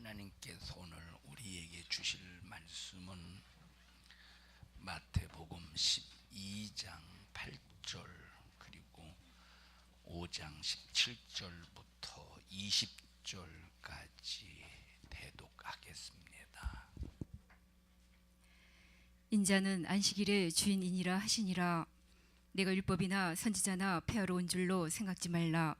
하나님께서 오늘 우리에게 주실 말씀은 마태복음 12장 8절 그리고 5장 17절부터 20절까지 대독하겠습니다. 인자는 안식일의 주인이니라 하시니라. 내가 율법이나 선지자나 폐하러 온 줄로 생각지 말라.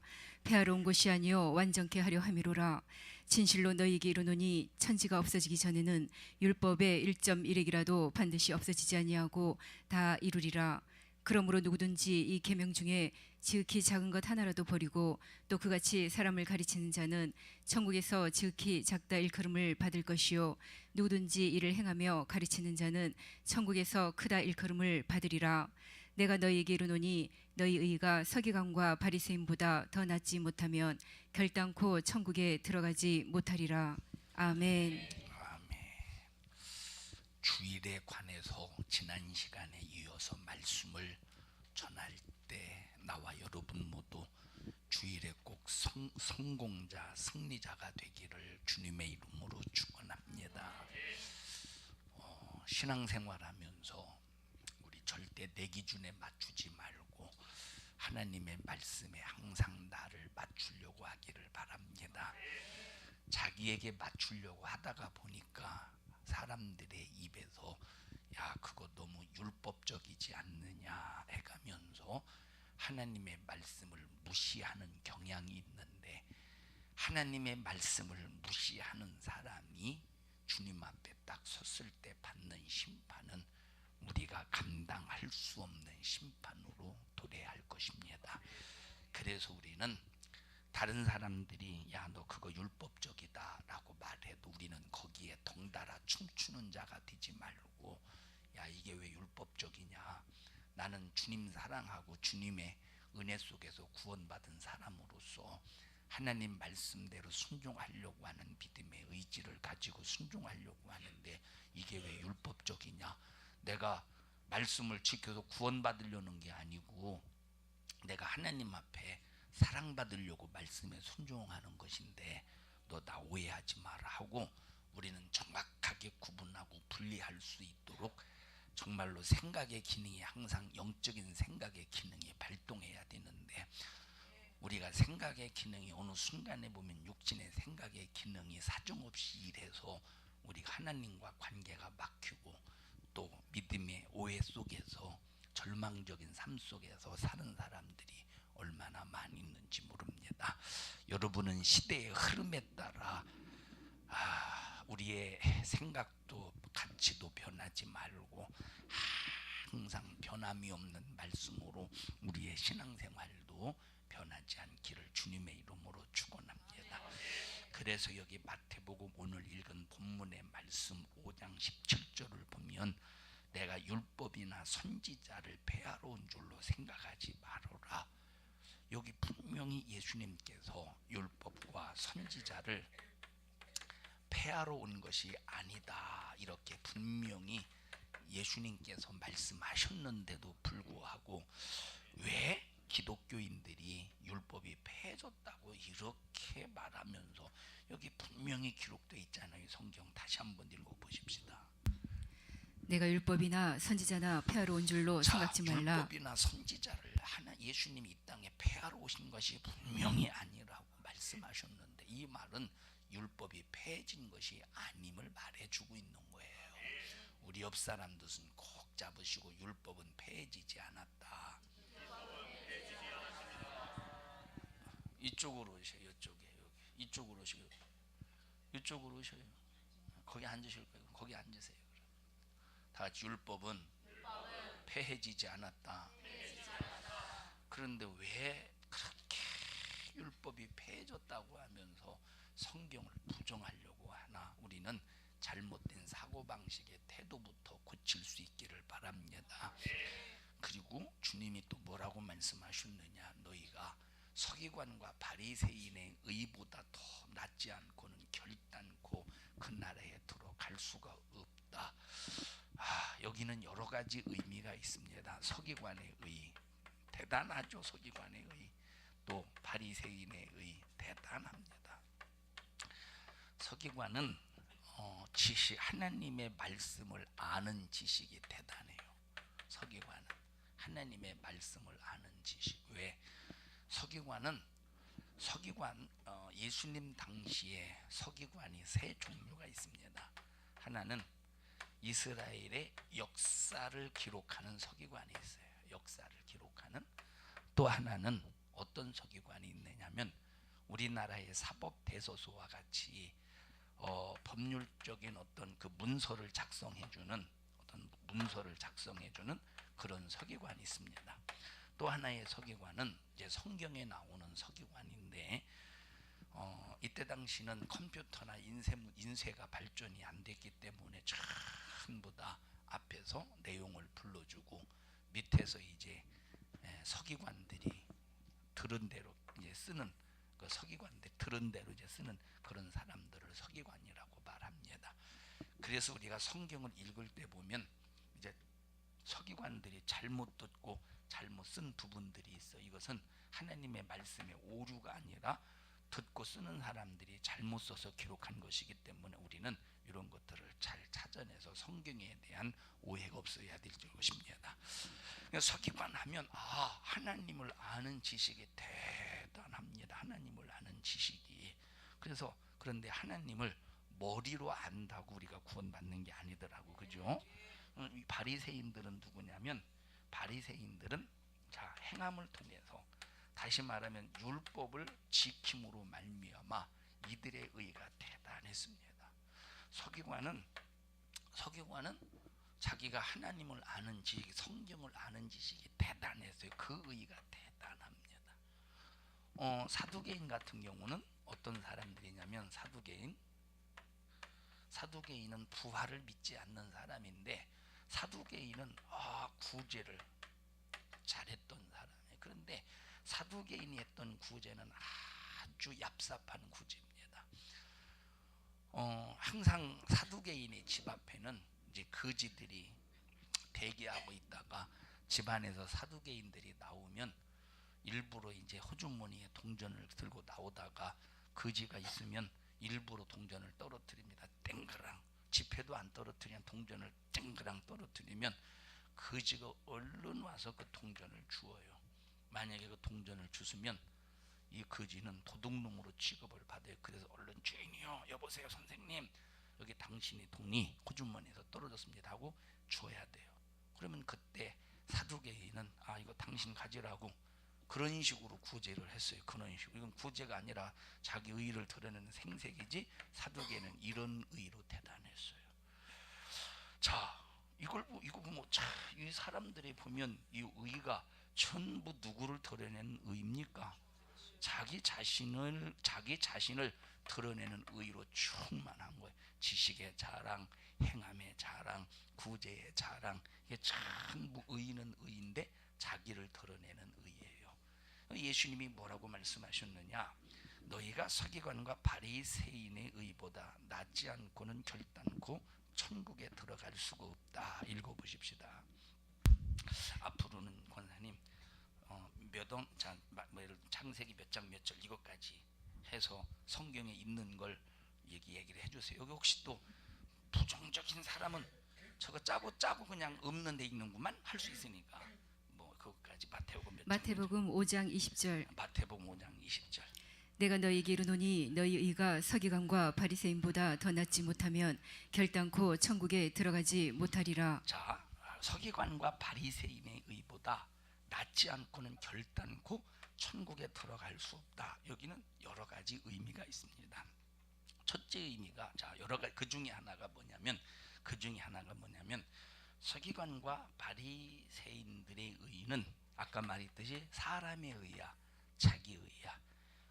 폐하러 온 것이 아니요 완전케 하려 함이로라. 진실로 너희에게 이르노니 천지가 없어지기 전에는 율법의 1.1획이라도 반드시 없어지지 아니하고 다 이루리라. 그러므로 누구든지 이 계명 중에 지극히 작은 것 하나라도 버리고 또 그같이 사람을 가르치는 자는 천국에서 지극히 작다 일컬음을 받을 것이요 누구든지 이를 행하며 가르치는 자는 천국에서 크다 일컬음을 받으리라. 내가 너희에게 이르노니 너희 의가 서기관과 바리새인보다 더 낫지 못하면 결단코 천국에 들어가지 못하리라. 아멘. 아멘. 주일에 관해서 지난 시간에 이어서 말씀을 전할 때 나와 여러분 모두 주일에 꼭 성공자, 승리자가 되기를 주님의 이름으로 축원합니다. 신앙생활하면서 우리 절대 내 기준에 맞추지 말고 하나님의 말씀에 항상 나를 맞추려고 하기를 바랍니다. 자기에게 맞추려고 하다가 보니까 사람들의 입에서 야 그거 너무 율법적이지 않느냐 해가면서 하나님의 말씀을 무시하는 경향이 있는데, 하나님의 말씀을 무시하는 사람이 주님 앞에 딱 섰을 때 받는 심판은 우리가 감당할 수 없는 심판으로 도래할 것입니다. 그래서 우리는 다른 사람들이 야 너 그거 율법적이다 라고 말해도 우리는 거기에 덩달아 춤추는 자가 되지 말고 야 이게 왜 율법적이냐, 나는 주님 사랑하고 주님의 은혜 속에서 구원받은 사람으로서 하나님 말씀대로 순종하려고 하는 믿음의 의지를 가지고 순종하려고 하는데 이게 왜 율법적이냐, 내가 말씀을 지켜서 구원받으려는 게 아니고 내가 하나님 앞에 사랑받으려고 말씀에 순종하는 것인데 너 나 오해하지 마라 하고 우리는 정확하게 구분하고 분리할 수 있도록 정말로 생각의 기능이 항상 영적인 생각의 기능이 발동해야 되는데, 우리가 생각의 기능이 어느 순간에 보면 육신의 생각의 기능이 사정없이 일해서 우리가 하나님과 관계가 막히고 또 믿음의 오해 속에서 절망적인 삶 속에서 사는 사람들이 얼마나 많이 있는지 모릅니다. 여러분은 시대의 흐름에 따라 우리의 생각도 가치도 변하지 말고 항상 변함이 없는 말씀으로 우리의 신앙생활도 변하지 않기를 주님의 이름으로 축원합니다. 그래서 여기 마태복음 오늘 읽은 본문의 말씀 5장 17절을 보면 내가 율법이나 선지자를 폐하러 온 줄로 생각하지 말아라. 여기 분명히 예수님께서 율법과 선지자를 폐하러 온 것이 아니다 이렇게 분명히 예수님께서 말씀하셨는데도 불구하고 왜 기독교인들이 율법이 폐해졌다고 이렇게 말하면서, 여기 분명히 기록되어 있잖아요. 성경 다시 한번 읽어보십시다. 내가 율법이나 선지자나 폐하러 온 줄로 생각지 말라. 율법이나 선지자를 예수님이 이 땅에 폐하러 오신 것이 분명히 아니라고 말씀하셨는데 이 말은 율법이 폐해진 것이 아님을 말해주고 있는 거예요. 우리 옆 사람들은 꼭 잡으시고 율법은 폐해지지 않았다. 이쪽으로 오셔요. 이쪽으로 오셔요. 이쪽으로 오셔요. 거기 앉으실 거예요. 거기 앉으세요. 다 같이 율법은 폐해지지 않았다. 그런데 왜 그렇게 율법이 폐해졌다고 하면서 성경을 부정하려고 하나? 우리는 잘못된 사고방식의 태도부터 고칠 수 있기를 바랍니다. 그리고 주님이 또 뭐라고 말씀하셨느냐, 너희가 서기관과 바리새인의 의보다 더 낫지 않고는 결단코 그 나라에 들어갈 수가 없다. 여기는 여러 가지 의미가 있습니다. 서기관의 의 대단하죠. 서기관의 의, 또 바리새인의 의 대단합니다. 서기관은 지식, 하나님의 말씀을 아는 지식이 대단해요. 서기관은 하나님의 말씀을 아는 지식. 왜? 서기관 예수님 당시에 서기관이 세 종류가 있습니다. 하나는 이스라엘의 역사를 기록하는 서기관이 있어요. 역사를 기록하는. 또 하나는 어떤 서기관이 있느냐면 우리나라의 사법대소서와 같이 법률적인 어떤 그 문서를 작성해주는 그런 서기관이 있습니다. 또 하나의 서기관은 이제 성경에 나오는 서기관인데 이때 당시는 컴퓨터나 인쇄가 발전이 안 됐기 때문에 전부 다 앞에서 내용을 불러주고 밑에서 이제 서기관들이 들은 대로 이제 쓰는 그 서기관들 들은 대로 이제 쓰는 그런 사람들을 서기관이라고 말합니다. 그래서 우리가 성경을 읽을 때 보면 이제 서기관들이 잘못 듣고 잘못 쓴 부분들이 있어. 이것은 하나님의 말씀의 오류가 아니라 듣고 쓰는 사람들이 잘못 써서 기록한 것이기 때문에 우리는 이런 것들을 잘 찾아내서 성경에 대한 오해가 없어야 될 것입니다. 서기관 하면 하나님을 아는 지식이 대단합니다. 하나님을 아는 지식이. 그런데 하나님을 머리로 안다고 우리가 구원받는 게 아니더라고. 그죠? 이 바리새인들은 누구냐면 바리새인들은 행함을 통해서, 다시 말하면 율법을 지킴으로 말미암아 이들의 의가 대단했습니다. 서기관은 자기가 하나님을 아는 지식, 성경을 아는 지식이 대단했어요. 그 의가 대단합니다. 사두개인 같은 경우는 어떤 사람들이냐면 사두개인은 부활을 믿지 않는 사람인데 사두개인은 구제를 잘했던 사람이에요. 그런데 사두개인이 했던 구제는 아주 얍삽한 구제입니다. 항상 사두개인의 집 앞에는 이제 거지들이 대기하고 있다가 집안에서 사두개인들이 나오면 일부러 이제 호주머니에 동전을 들고 나오다가 거지가 있으면 일부러 동전을 떨어뜨립니다. 땡그랑. 지폐도 안 떨어뜨리면 동전을 땡그랑 떨어뜨리면 거지가 얼른 와서 그 동전을 주어요. 만약에 그 동전을 주스면 이 거지는 도둑놈으로 취급을 받아요. 그래서 얼른 주인이요, 여보세요 선생님, 여기 당신의 돈이 호주머니에서 떨어졌습니다 하고 줘야 돼요. 그러면 그때 사두개인은 이거 당신 가지라고 그런 식으로 구제를 했어요. 그런 식으로. 이건 구제가 아니라 자기 의의를 드러내는 생색이지, 사두개는 이런 의의로 대단했어요. 이거 보면 이 사람들이 보면 이 의의가 전부 누구를 드러내는 의입니까? 자기 자신을 드러내는 의의로 충만한 거예요. 지식의 자랑, 행함의 자랑, 구제의 자랑. 이게 전부 의의는 의인데 자기를 드러내는 의예요. 예수님이 뭐라고 말씀하셨느냐? 너희가 서기관과 바리새인의 의보다 낫지 않고는 결단코 천국에 들어갈 수가 없다. 읽어보십시다. 앞으로는 권사님 창세기 몇 장 몇 절 이것까지 해서 성경에 있는 걸 얘기를 해주세요. 여기 혹시 또 부정적인 사람은 저거 짜고 그냥 없는 데 읽는구만 할 수 있으니까 그것까지 마태복음 5장 20절. 마태복음 5장 20절. 내가 너희에게 이르노니 너희 의가 서기관과 바리새인보다 더 낫지 못하면 결단코 천국에 들어가지 못하리라. 자, 서기관과 바리새인의 의보다 낫지 않고는 결단코 천국에 들어갈 수 없다. 여기는 여러 가지 의미가 있습니다. 첫째 의미가 여러 가지, 그 중에 하나가 뭐냐면 서기관과 바리새인들의 의는 아까 말했듯이 사람의 의야, 자기 의야.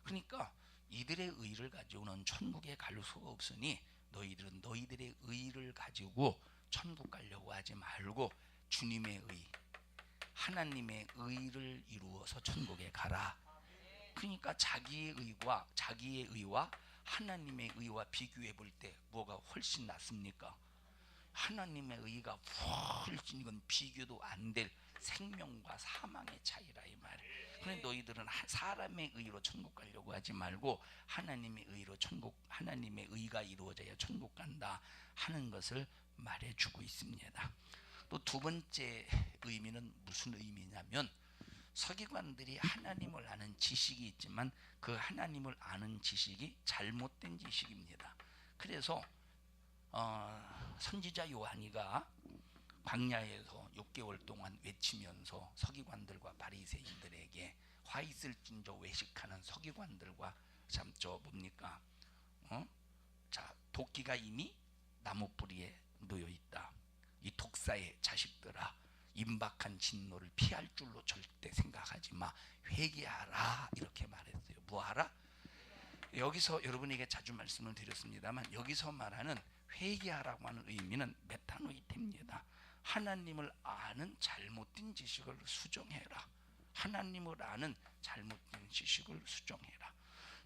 그러니까 이들의 의를 가지고는 천국에 갈 수가 없으니 너희들은 너희들의 의를 가지고 천국 가려고 하지 말고 주님의 의, 하나님의 의를 이루어서 천국에 가라. 그러니까 자기의 의와 하나님의 의와 비교해 볼 때 뭐가 훨씬 낫습니까? 하나님의 의가 훨씬 이건 비교도 안 될 생명과 사망의 차이라 이 말이에요. 그런데 너희들은 사람의 의로 천국 가려고 하지 말고 하나님의 의로 천국, 하나님의 의가 이루어져야 천국 간다 하는 것을 말해주고 있습니다. 또 두 번째 의미는 무슨 의미냐면, 서기관들이 하나님을 아는 지식이 있지만 그 하나님을 아는 지식이 잘못된 지식입니다. 그래서 선지자 요한이가 광야에서 6개월 동안 외치면서 서기관들과 바리새인들에게 화 있을진저 외식하는 서기관들과 참 저 뭡니까? 자, 도끼가 이미 나무 뿌리에 놓여 있다. 이 독사의 자식들아, 임박한 진노를 피할 줄로 절대 생각하지 마. 회개하라 이렇게 말했어요. 뭐하라? 여기서 여러분에게 자주 말씀을 드렸습니다만 여기서 말하는 회개하라고 하는 의미는 메타노이테입니다. 하나님을 아는 잘못된 지식을 수정해라. 하나님을 아는 잘못된 지식을 수정해라.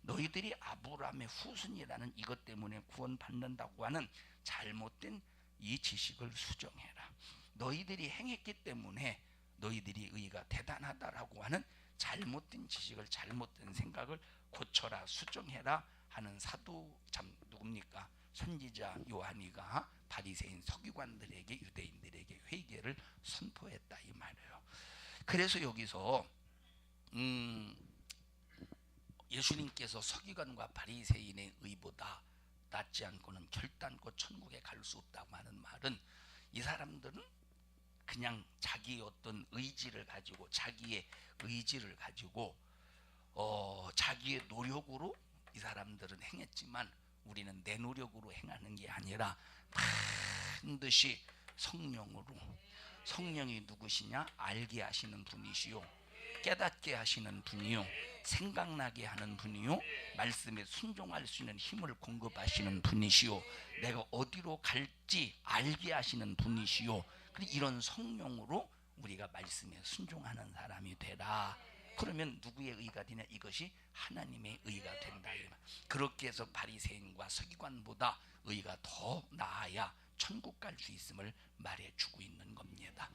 너희들이 아브라함의 후손이라는 이것 때문에 구원받는다고 하는 잘못된 이 지식을 수정해라. 너희들이 행했기 때문에 너희들이 의가 대단하다라고 하는 잘못된 지식을, 잘못된 생각을 고쳐라, 수정해라 하는 사도, 참 누굽니까? 선지자 요한이가 바리새인 서기관들에게, 유대인들에게 회개를 선포했다 이 말이에요. 그래서 여기서 예수님께서 서기관과 바리새인의 의보다 낫지 않고는 결단코 천국에 갈 수 없다고 하는 말은, 이 사람들은 그냥 자기의 어떤 의지를 가지고, 자기의 의지를 가지고 자기의 노력으로 이 사람들은 행했지만 우리는 내 노력으로 행하는 게 아니라 반드시 성령으로. 성령이 누구시냐? 알게 하시는 분이시요, 깨닫게 하시는 분이요, 생각나게 하는 분이요, 말씀에 순종할 수 있는 힘을 공급하시는 분이시요, 내가 어디로 갈지 알게 하시는 분이시요. 이런 성령으로 우리가 말씀에 순종하는 사람이 되라. 그러면 누구의 의가 되냐? 이것이 하나님의 의가 된다. 그렇게 해서 바리새인과 서기관보다 의가 더 나아야 천국 갈 수 있음을 말해주고 있는 겁니다.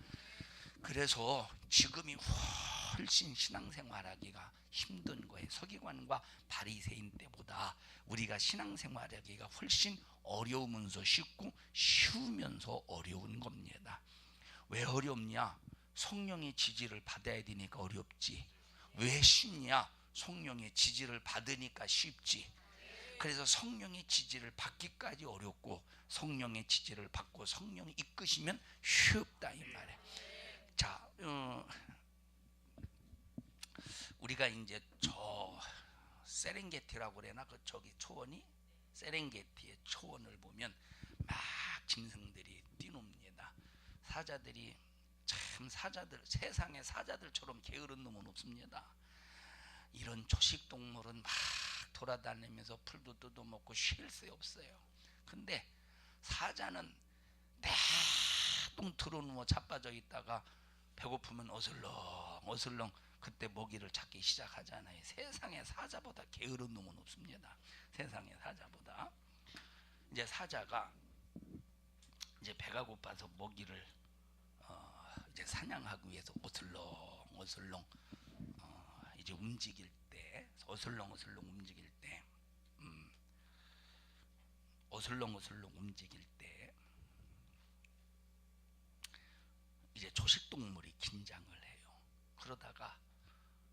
그래서 지금이 훨씬 신앙생활하기가 힘든 거예요. 서기관과 바리새인 때보다 우리가 신앙생활하기가 훨씬 어려우면서 쉽고 쉬우면서 어려운 겁니다. 왜 어렵냐? 성령의 지지를 받아야 되니까 어렵지. 왜 쉽냐? 성령의 지지를 받으니까 쉽지. 그래서 성령의 지지를 받기까지 어렵고, 성령의 지지를 받고 성령이 이끄시면 쉽다 이 말이에요. 자, 우리가 이제 저 세렝게티라고 그러나, 그 저기 초원이, 세렝게티의 초원을 보면 막 짐승들이 뛰놉니다. 사자들이, 참 사자들, 세상의 사자들처럼 게으른 놈은 없습니다. 이런 초식 동물은 막 돌아다니면서 풀도 뜯어먹고 쉴 새 없어요. 근데 사자는 대뚱 들어누워 자빠져 있다가 배고프면 어슬렁 그때 먹이를 찾기 시작하잖아요. 세상에 사자보다 게으른 놈은 없습니다. 세상에 사자보다. 이제 사자가 이제 배가 고파서 먹이를 이제 사냥하기 위해서 어슬렁 이제 움직일 때, 어슬렁 움직일 때, 어슬렁 움직일 때 이제 초식 동물이 긴장을 해요. 그러다가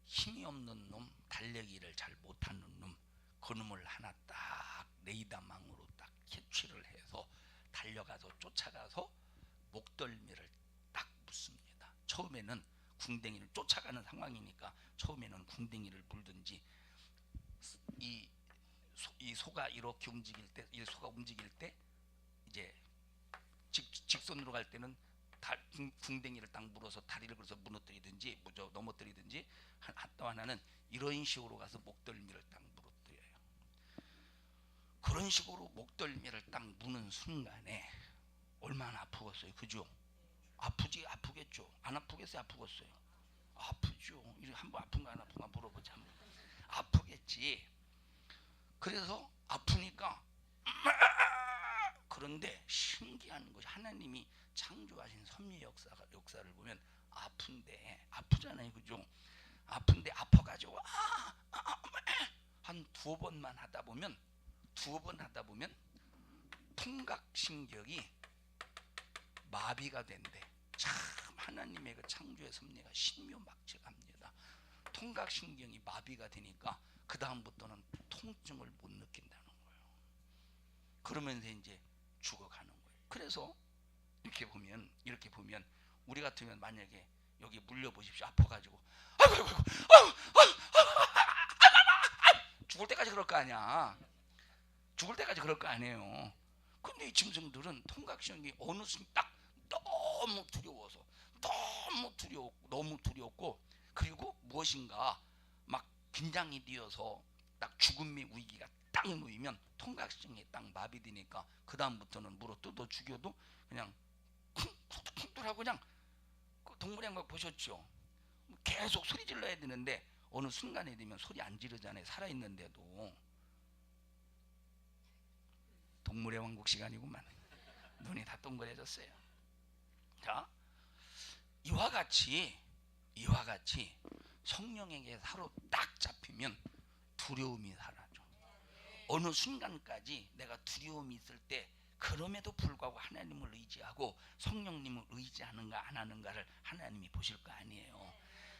힘이 없는 놈, 달리기를 잘 못하는 놈, 그 놈을 하나 딱 레이더망으로 딱 캐치를 해서 달려가서 쫓아가서 목덜미를 딱 묶습니다. 처음에는 궁뎅이를 쫓아가는 상황이니까 처음에는 궁뎅이를 물든지, 이 소가 이렇게 움직일 때, 이 소가 움직일 때 이제 직선으로 갈 때는 궁뎅이를 딱 물어서 다리를 그래서 무너뜨리든지 넘어뜨리든지, 또 하나는 이런 식으로 가서 목덜미를 딱 물어뜨려요. 그런 식으로 목덜미를 딱 무는 순간에 얼마나 아프겠어요, 그죠? 아프겠죠. 안 아프겠어요, 아프겠어요? 아프죠. 이제 한번 아픈가 안 아픈가 물어보자. 아프겠지. 그래서 아프니까 그런데 신기한 것이 하나님이 창조하신 섭리 역사를 보면 아프잖아요, 그죠? 아픈데 아파가지고 한 두어 번만 하다 보면 통각신경이 마비가 된대. 참 하나님의 그 창조의 섭리가 신묘막측합니다. 통각신경이 마비가 되니까 그 다음부터는 통증을 못 느낀다는 거예요. 그러면서 이제 죽어가는 거예요. 그래서 이렇게 보면 우리 같으면 만약에 여기 물려 보십시오. 아파가지고 아이고 죽을 때까지 그럴 거 아니야. 죽을 때까지 그럴 거 아니에요. 근데 이 짐승들은 통각신경이 어느 순간 딱 너무 두려워서 너무 두렵고 그리고 무엇인가 막 긴장이 되어서 딱 죽음의 위기가 딱 놓이면 통각신경이 딱 마비되니까 그 다음부터는 물어 뜯어 죽여도 그냥 쿵쿵쿵하고 그냥 그 동물의 보셨죠? 계속 소리 질러야 되는데 어느 순간에 되면 소리 안 지르잖아요. 살아있는데도. 동물의 왕국 시간이구만. 눈이 다 동그래졌어요. 자, 이와 같이 성령에게 사로 딱 잡히면 두려움이 사라져. 어느 순간까지 내가 두려움이 있을 때 그럼에도 불구하고 하나님을 의지하고 성령님을 의지하는가 안 하는가를 하나님이 보실 거 아니에요.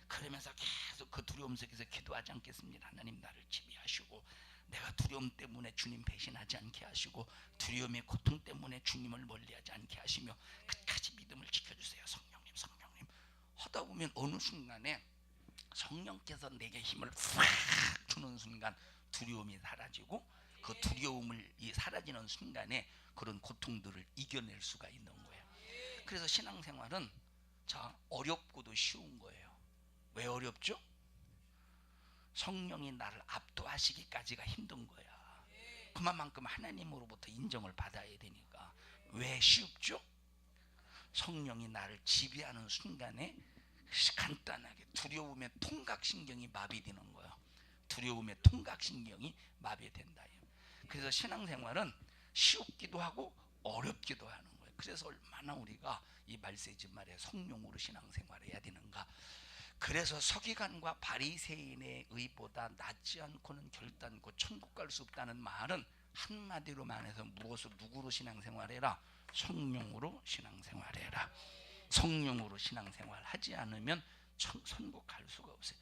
그러면서 계속 그 두려움 속에서 기도하지 않겠습니다. 하나님 나를 지배하시고 내가 두려움 때문에 주님 배신하지 않게 하시고 두려움의 고통 때문에 주님을 멀리하지 않게 하시며 끝까지 믿음을 지켜주세요. 성령님 하다 보면 어느 순간에 성령께서 내게 힘을 확 주는 순간 두려움이 사라지고 그 두려움을 사라지는 순간에 그런 고통들을 이겨낼 수가 있는 거예요. 그래서 신앙생활은 자 어렵고도 쉬운 거예요. 왜 어렵죠? 성령이 나를 압도하시기까지가 힘든 거야. 그만큼 하나님으로부터 인정을 받아야 되니까. 왜 쉽죠? 성령이 나를 지배하는 순간에 간단하게 두려움의 통각신경이 마비되는 거예요. 두려움의 통각신경이 마비된다. 그래서 신앙생활은 쉽기도 하고 어렵기도 하는 거예요. 그래서 얼마나 우리가 이 말세지 말에 성령으로 신앙생활해야 되는가. 그래서 서기관과 바리새인의 의보다 낫지 않고는 결단코 천국 갈 수 없다는 말은 한마디로 말해서 누구로 신앙생활해라? 성령으로 신앙생활해라. 성령으로 신앙생활하지 않으면 천국 갈 수가 없어요.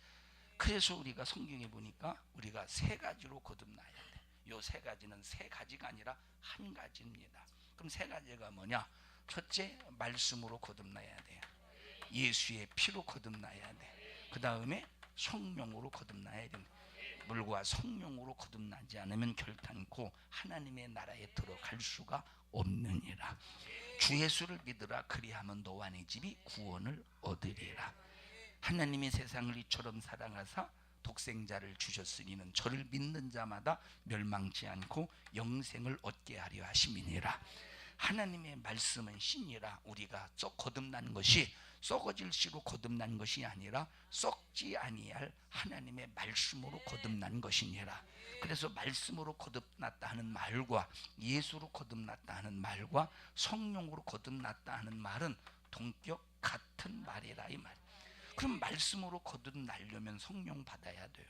그래서 우리가 성경에 보니까 우리가 세 가지로 거듭나야 돼. 요 세 가지는 세 가지가 아니라 한 가지입니다. 그럼 세 가지가 뭐냐? 첫째, 말씀으로 거듭나야 돼요. 예수의 피로 거듭나야 돼. 그 다음에 성령으로 거듭나야 돼. 물과 성령으로 거듭나지 않으면 결단코 하나님의 나라에 들어갈 수가 없느니라. 주 예수를 믿으라. 그리하면 너와 네 집이 구원을 얻으리라. 하나님이 세상을 이처럼 사랑하사 독생자를 주셨으니는 저를 믿는 자마다 멸망치 않고 영생을 얻게 하려 하심이니라. 하나님의 말씀은 신이라. 우리가 거듭난 것이 썩어질 씨로 거듭난 것이 아니라 썩지 아니할 하나님의 말씀으로 거듭난 것이니라. 그래서 말씀으로 거듭났다 하는 말과 예수로 거듭났다 하는 말과 성령으로 거듭났다 하는 말은 동격 같은 말이라 이 말. 그럼 말씀으로 거듭나려면 성령 받아야 돼요.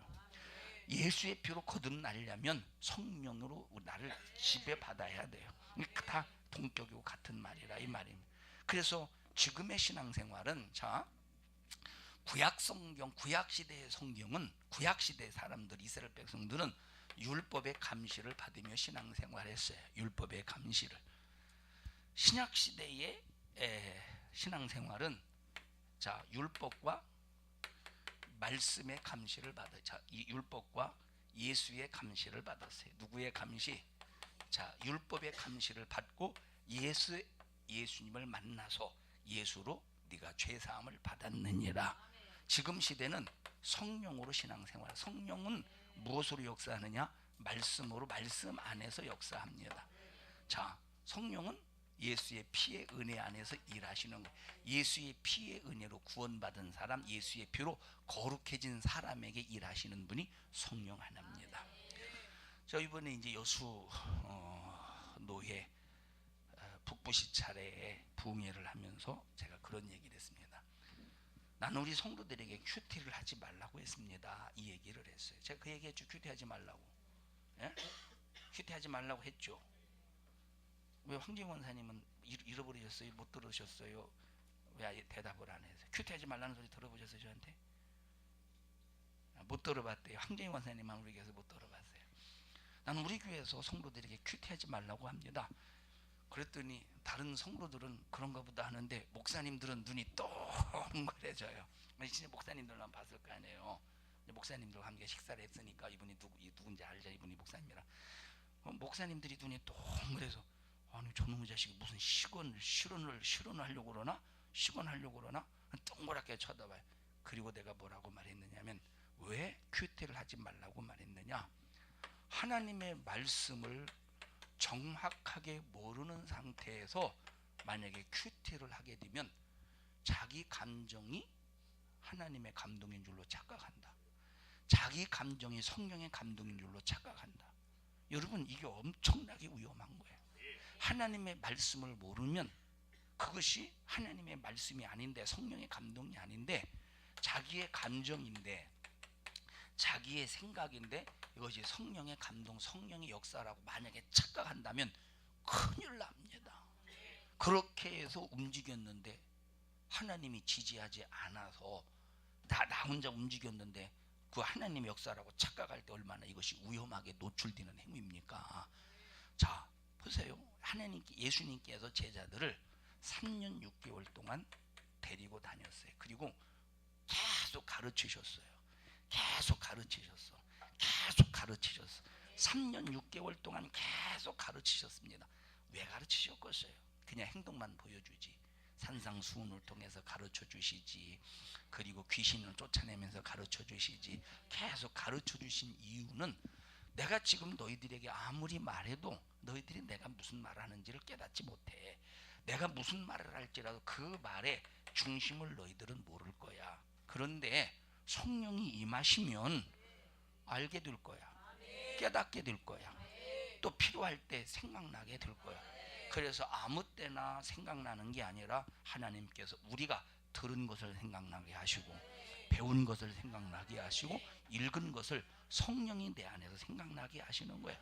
예수의 피로 거듭나려면 성령으로 나를 지배받아야 돼요. 다 동격이고 같은 말이라 이 말입니다. 그래서 지금의 신앙생활은 자 구약 성경, 구약 시대의 성경은 구약 시대 사람들, 이스라엘 백성들은 율법의 감시를 받으며 신앙생활했어요. 율법의 감시를. 신약 시대의 신앙생활은 자 율법과 말씀의 감시를 받아요. 자, 이 율법과 예수의 감시를 받았어요. 누구의 감시? 자, 율법의 감시를 받고 예수님을 만나서 예수로 네가 죄 사함을 받았느니라. 지금 시대는 성령으로 신앙생활. 성령은 무엇으로 역사하느냐? 말씀으로, 말씀 안에서 역사합니다. 자, 성령은 예수의 피의 은혜 안에서 일하시는 거예요. 예수의 피의 은혜로 구원받은 사람, 예수의 피로 거룩해진 사람에게 일하시는 분이 성령 하나입니다. 저 이번에 이제 여수 노회 북부시 차례에 부흥회를 하면서 제가 그런 얘기를 했습니다. 나는 우리 성도들에게 큐티를 하지 말라고 했습니다. 이 얘기를 했어요. 제가 그 얘기했죠. 큐티하지 말라고. 예? 큐티하지 말라고 했죠. 왜 황재영 원사님은 잃어버리셨어요? 못 들으셨어요? 왜 대답을 안 해서? 큐티하지 말라는 소리 들어보셨어요? 저한테? 못 들어봤대요. 황재영 원사님만 우리 교회에서 못 들어봤어요. 나는 우리 교회에서 성도들에게 큐티하지 말라고 합니다. 그랬더니 다른 성도들은 그런가 보다 하는데 목사님들은 눈이 동그래져요. 진짜 목사님들만 봤을 거 아니에요. 목사님들과 함께 식사를 했으니까 이분이 누군지 알죠. 이분이 목사님이라. 목사님들이 눈이 동그래서 아니 저놈의 자식이 무슨 실언을 하려고 그러나? 식언하려고 그러나? 동그랗게 쳐다봐요. 그리고 내가 뭐라고 말했느냐면 왜 큐티를 하지 말라고 말했느냐? 하나님의 말씀을 정확하게 모르는 상태에서 만약에 큐티를 하게 되면 자기 감정이 하나님의 감동인 줄로 착각한다. 자기 감정이 성령의 감동인 줄로 착각한다. 여러분 이게 엄청나게 위험한 거예요. 하나님의 말씀을 모르면 그것이 하나님의 말씀이 아닌데 성령의 감동이 아닌데 자기의 감정인데 자기의 생각인데 이것이 성령의 감동, 성령의 역사라고 만약에 착각한다면 큰일 납니다. 그렇게 해서 움직였는데 하나님이 지지하지 않아서 나 혼자 움직였는데 그 하나님의 역사라고 착각할 때 얼마나 이것이 위험하게 노출되는 행위입니까? 자, 보세요. 예수님께서 제자들을 3년 6개월 동안 데리고 다녔어요. 그리고 계속 가르치셨어요. 계속 가르치셨어. 3년 6개월 동안 계속 가르치셨습니다. 왜 가르치셨겠어요? 그냥 행동만 보여주지. 산상수훈을 통해서 가르쳐 주시지. 그리고 귀신을 쫓아내면서 가르쳐 주시지. 계속 가르쳐 주신 이유는 내가 지금 너희들에게 아무리 말해도 너희들이 내가 무슨 말을 하는지를 깨닫지 못해. 내가 무슨 말을 할지라도 그 말의 중심을 너희들은 모를 거야. 그런데 성령이 임하시면 알게 될 거야. 깨닫게 될 거야. 또 필요할 때 생각나게 될 거야. 그래서 아무 때나 생각나는 게 아니라 하나님께서 우리가 들은 것을 생각나게 하시고 배운 것을 생각나게 하시고 읽은 것을 성령이 내 안에서 생각나게 하시는 거야.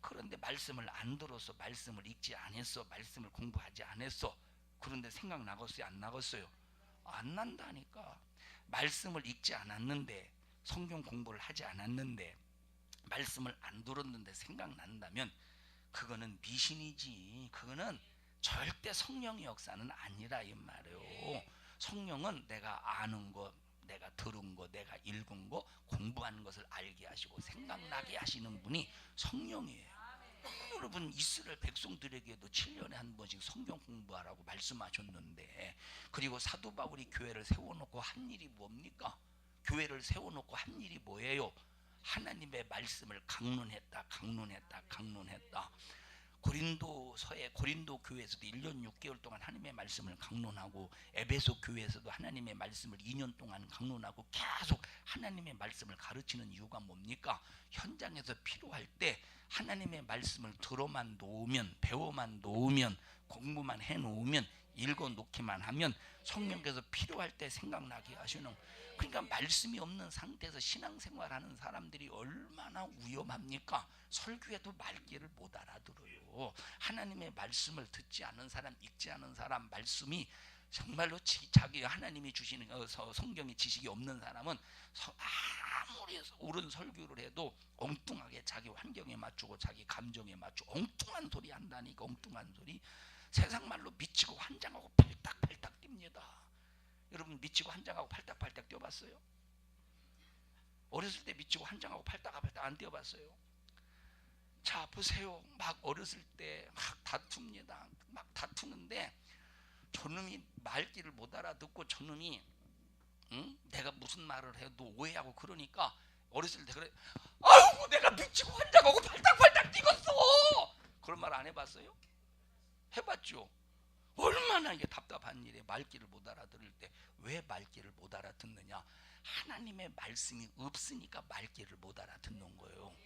그런데 말씀을 안 들어서 말씀을 읽지 않았어. 말씀을 공부하지 않았어. 그런데 생각나겠어요? 안 나겠어요? 안 난다니까. 말씀을 읽지 않았는데 성경 공부를 하지 않았는데 말씀을 안 들었는데 생각난다면 그거는 미신이지. 그거는 절대 성령의 역사는 아니라 이 말이에요. 성령은 내가 아는 것, 내가 들은 것, 내가 읽은 것, 공부하는 것을 알게 하시고 생각나게 하시는 분이 성령이에요. 여러분 이스라엘 백성들에게도 7년에 한 번씩 성경 공부하라고 말씀하셨는데 그리고 사도 바울이 교회를 세워놓고 한 일이 뭡니까? 교회를 세워놓고 한 일이 뭐예요? 하나님의 말씀을 강론했다. 고린도 교회에서도 1년 6개월 동안 하나님의 말씀을 강론하고 에베소 교회에서도 하나님의 말씀을 2년 동안 강론하고 계속 하나님의 말씀을 가르치는 이유가 뭡니까? 현장에서 필요할 때 하나님의 말씀을 들어만 놓으면 배워만 놓으면 공부만 해놓으면 읽어놓기만 하면 성령께서 필요할 때 생각나게 하시는. 그러니까 말씀이 없는 상태에서 신앙생활하는 사람들이 얼마나 위험합니까? 설교해도 말귀를 못 알아들어요. 하나님의 말씀을 듣지 않은 사람, 읽지 않은 사람, 말씀이 정말로 자기 하나님이 주시는 성경의 지식이 없는 사람은 아무리 옳은 설교를 해도 엉뚱하게 자기 환경에 맞추고 자기 감정에 맞추고 엉뚱한 소리 한다니까. 엉뚱한 소리. 세상 말로 미치고 환장하고 팔딱팔딱 뜁니다. 여러분 미치고 환장하고 팔딱팔딱 뛰어봤어요? 어렸을 때 미치고 환장하고 팔딱팔딱 안 뛰어봤어요? 자 보세요. 막 어렸을 때 막 다툽니다. 막 다투는데 저놈이 말귀를 못 알아듣고 저놈이 내가 무슨 말을 해도 오해하고 그러니까 어렸을 때 그래. 아유 내가 미치고 환장하고 팔딱팔딱 뛰었어. 그런 말 안 해봤어요? 해봤죠. 얼마나 이게 답답한 일에 말귀를 못 알아들을 때 왜 말귀를 못 알아듣느냐? 하나님의 말씀이 없으니까 말귀를 못 알아듣는 거예요.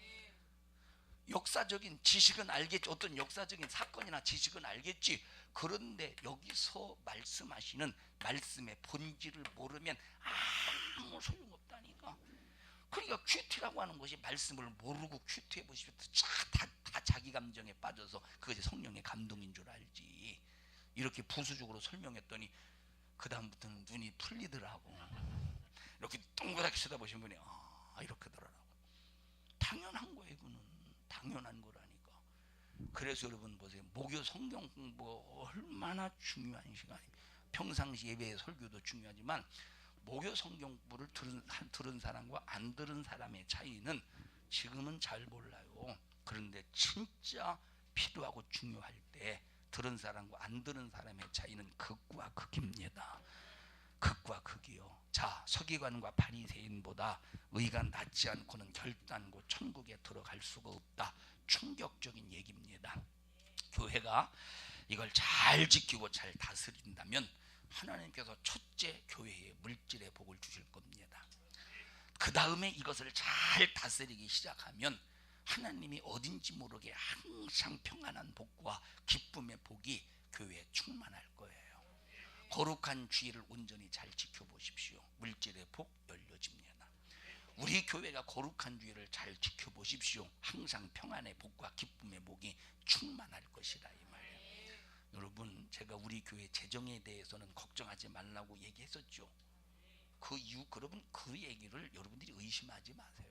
역사적인 지식은 알겠지. 어떤 역사적인 사건이나 지식은 알겠지. 그런데 여기서 말씀하시는 말씀의 본질을 모르면 아무 소용없다니까. 그러니까 큐티라고 하는 것이 말씀을 모르고 큐티해 보시면 다 자기 감정에 빠져서 그것이 성령의 감동인 줄 알지. 이렇게 부수적으로 설명했더니 그 다음부터는 눈이 풀리더라고. 이렇게 동그랗게 쳐다보신 분이 이렇게 더라고. 당연한 거예요. 그거는 당연한 거라니까. 그래서 여러분 보세요. 목요 성경 공부 얼마나 중요한 시간이. 평상시 예배 설교도 중요하지만 목요 성경 공부를 들은 사람과 안 들은 사람의 차이는 지금은 잘 몰라요. 그런데 진짜 필요하고 중요할 때 들은 사람과 안 들은 사람의 차이는 극과 극입니다. 극과 극이요. 자, 서기관과 바리새인보다 의가 낫지 않고는 결단코 천국에 들어갈 수가 없다. 충격적인 얘기입니다. 교회가 이걸 잘 지키고 잘 다스린다면 하나님께서 첫째 교회에 물질의 복을 주실 겁니다. 그 다음에 이것을 잘 다스리기 시작하면 하나님이 어딘지 모르게 항상 평안한 복과 기쁨의 복이 교회에 충만할 거예요. 거룩한 주의를 온전히 잘 지켜보십시오. 물질의 복 열려집니다. 우리 교회가 거룩한 주의를 잘 지켜보십시오. 항상 평안의 복과 기쁨의 복이 충만할 것이다 이 말이에요. 여러분, 제가 우리 교회 재정에 대해서는 걱정하지 말라고 얘기했었죠. 그 이유, 여러분 그 얘기를 여러분들이 의심하지 마세요.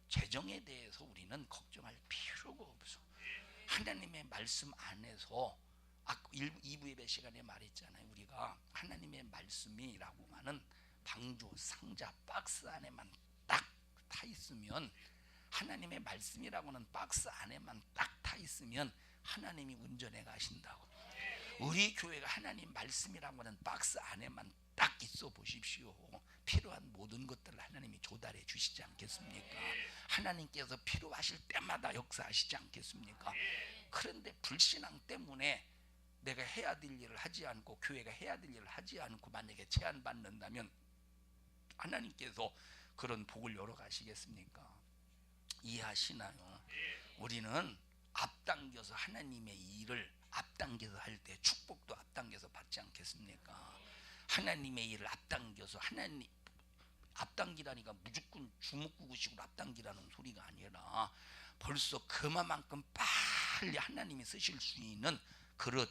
재정에 대해서 우리는 걱정할 필요가 없어. 하나님의 말씀 안에서 2부 예배 시간에 말했잖아요. 우리가 하나님의 말씀이라고 하는 방주, 상자, 박스 안에만 딱 타 있으면, 하나님의 말씀이라고 하는 박스 안에만 딱 타 있으면 하나님이 운전해 가신다고. 우리 교회가 하나님 말씀이라고 하는 박스 안에만 딱 있어 보십시오. 필요한 모든 것들을 하나님이 조달해 주시지 않겠습니까? 하나님께서 필요하실 때마다 역사하시지 않겠습니까? 그런데 불신앙 때문에 내가 해야 될 일을 하지 않고, 교회가 해야 될 일을 하지 않고 만약에 제한받는다면 하나님께서 그런 복을 열어 가시겠습니까? 이해하시나요? 우리는 앞당겨서 하나님의 일을 앞당겨서 할 때 축복도 앞당겨서 받지 않겠습니까? 하나님의 일을 앞당겨서, 하나님 앞당기라니까 무조건 주먹구구식으로 앞당기라는 소리가 아니라 벌써 그만큼 빨리 하나님이 쓰실 수 있는 그릇,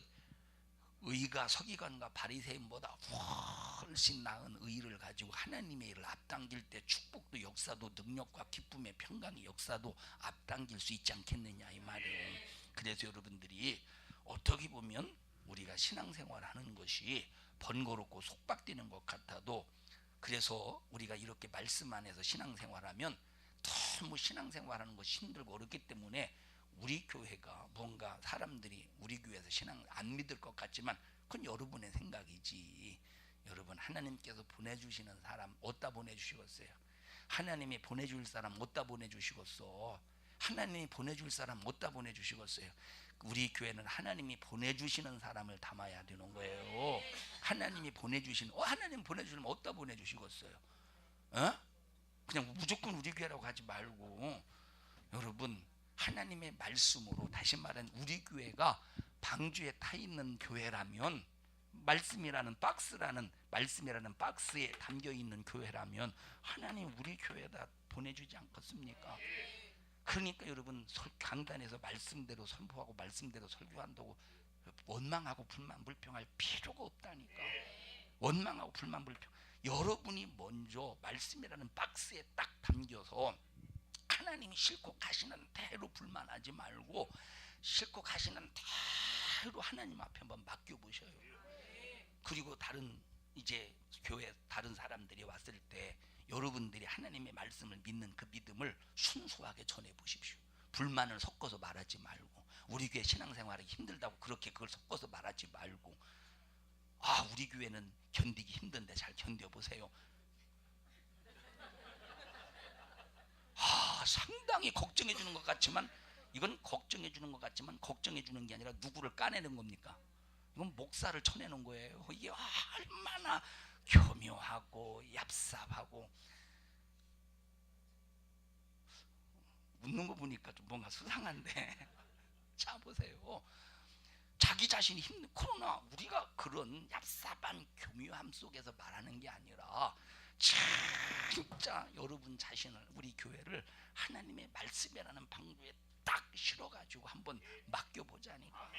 의가 서기관과 바리새인보다 훨씬 나은 의를 가지고 하나님의 일을 앞당길 때 축복도, 역사도, 능력과 기쁨의 평강의 역사도 앞당길 수 있지 않겠느냐 이 말이에요. 그래서 여러분들이 어떻게 보면 우리가 신앙생활하는 것이 번거롭고 속박되는 것 같아도, 그래서 우리가 이렇게 말씀 안에서 신앙생활하면 너무 신앙생활하는 것이 힘들고 어렵기 때문에 우리 교회가 뭔가 사람들이 우리 교회에서 신앙 안 믿을 것 같지만 그건 여러분의 생각이지. 여러분, 하나님께서 보내주시는 사람 어디다 보내주시겠어요? 하나님이 보내줄 사람 어디다 보내주시겠어? 하나님이 보내줄 사람 어디다 보내주시겠어요? 우리 교회는 하나님이 보내주시는 사람을 담아야 되는 거예요. 하나님이 보내주시는, 하나님 보내주시면 어디다 보내주시겠어요? 그냥 무조건 우리 교회라고 하지 말고, 여러분 하나님의 말씀으로, 다시 말하면 우리 교회가 방주에 타 있는 교회라면, 말씀이라는 박스에 담겨 있는 교회라면 하나님 우리 교회에다 보내주지 않겠습니까? 그러니까 여러분, 강단에서 말씀대로 선포하고 말씀대로 설교한다고 원망하고 불만 불평할 필요가 없다니까. 원망하고 불만 불평, 여러분이 먼저 말씀이라는 박스에 딱 담겨서 하나님이 싣고 가시는 대로 불만하지 말고 싣고 가시는 대로 하나님 앞에 한번 맡겨보셔요. 그리고 다른 이제 교회 다른 사람들이 왔을 때 여러분들이 하나님의 말씀을 믿는 그 믿음을 순수하게 전해보십시오. 불만을 섞어서 말하지 말고, 우리 교회 신앙생활이 힘들다고 그렇게 그걸 섞어서 말하지 말고, 우리 교회는 견디기 힘든데 잘 견뎌보세요. 상당히 걱정해 주는 것 같지만, 이건 걱정해 주는 것 같지만 걱정해 주는 게 아니라 누구를 까내는 겁니까? 이건 목사를 쳐내는 거예요. 이게 얼마나 교묘하고 얍삽하고. 웃는 거 보니까 좀 뭔가 수상한데 자 보세요. 자기 자신이 힘든 그러나 우리가 그런 얍삽한 교묘함 속에서 말하는 게 아니라 진짜 여러분 자신을 우리 교회를 하나님의 말씀이라는 방주에 딱 실어가지고 한번 맡겨보자니까.